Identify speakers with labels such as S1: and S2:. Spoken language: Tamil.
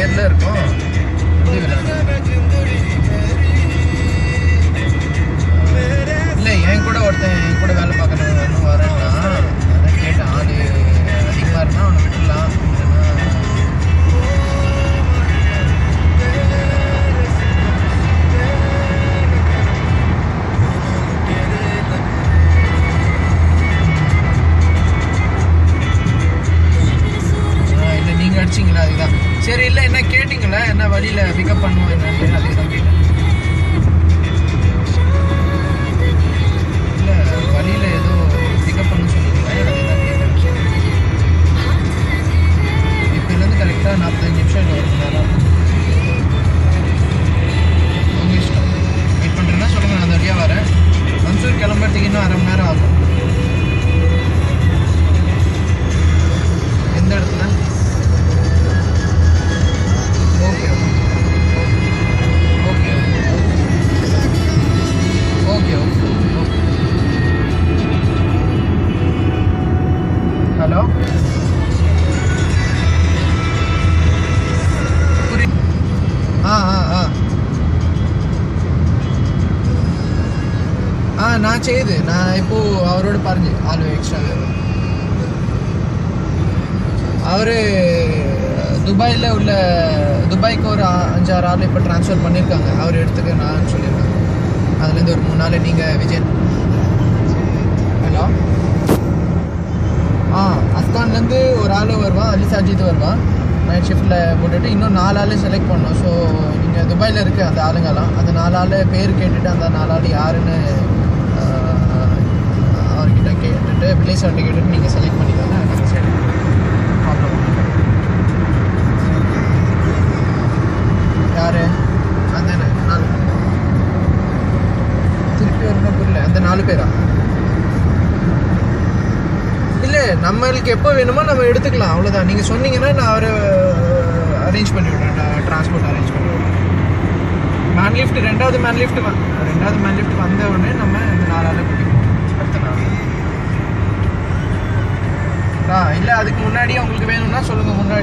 S1: பேரில் இருக்கும். இல்லை என் கூட ஒருத்தன் என் கூட வேலை பார்க்குறவங்க வரேன்னா அதான் கேட்டேன். ஆள் அதிகமாக இருந்தால் அவனை விட்டுடலாம். இல்லை நீங்கள் அடிச்சிங்களா? அதுதான் சரி. இல்லை என்ன கேட்டிங்களா? என்ன வழியில் பிக்கப் பண்ணுவோம் என்னன்னு அதுக்கு தான் கேட்டேன். இல்லை வழியில் ஏதோ பிக்கப் பண்ண சொன்னீங்களா? அதுதான் கேட்டேன். இப்போலேருந்து கரெக்டாக 45 நிமிஷம் இல்லை 1 மணி நேரம். உங்கள் இஷ்டம். வெயிட் பண்ணுறேன்னா சொல்லுங்கள், நான் அந்த வழியாக வரேன். மன்சூர் கிளம்புறதுக்கு இன்னும் 1/2 மணி நேரம் ஆகும். எந்த இடத்துல? Okay okay okay okay. Hello, புரியுது. நான் செய்யுது. நான் இப்போது அவரோட പറഞ്ഞു ஆளு எக்ஸ்ட்ரா. அவர் துபாயில் உள்ள துபாய்க்கு ஒரு 5-6 ஆள் இப்போ ட்ரான்ஸ்ஃபர் பண்ணியிருக்காங்க. அவர் இடத்துக்கு நான் சொல்லியிருக்கேன். அதுலேருந்து ஒரு 3 நாள் நீங்கள் விஜய். ஹலோ, அஸ்கான்லேருந்து ஒரு ஆள் வருவான், அலி சாஜித் வருவான். நைட் ஷிஃப்ட்டில் போட்டுட்டு இன்னும் 4 ஆள் செலக்ட் பண்ணோம். ஸோ நீங்கள் துபாயில் இருக்க அந்த ஆளுங்கெல்லாம் அந்த 4 ஆள் பேர் கேட்டுட்டு அந்த 4 ஆள் யாருன்னு அவர்கிட்ட கேட்டுட்டு பிளேஸ் அவர்கிட்ட கேட்டுட்டு நீங்கள் செலக்ட் பண்ணிக்கோங்க. நம்ம சைடு ப்ராப்ளம். யார் அந்த 4 திருப்பி வரணும் புரியல. அந்த 4 பேரா? இல்லை, நம்மளுக்கு எப்போ வேணுமோ நம்ம எடுத்துக்கலாம், அவ்வளோதான். நீங்கள் சொன்னீங்கன்னா நான் அவரை அரேஞ்ச் பண்ணி விட்றேன். ட்ரான்ஸ்போர்ட் அரேஞ்ச் பண்ணி விட்றேன். மேன் லிஃப்ட் 2வது மேன் லிஃப்ட் வந்த உடனே நம்ம இந்த 4 ஆளை கூட்டிப்போம். அடுத்த 4 இல்லை அதுக்கு முன்னாடியே உங்களுக்கு வேணும்னா சொல்லுங்கள். முன்னாடி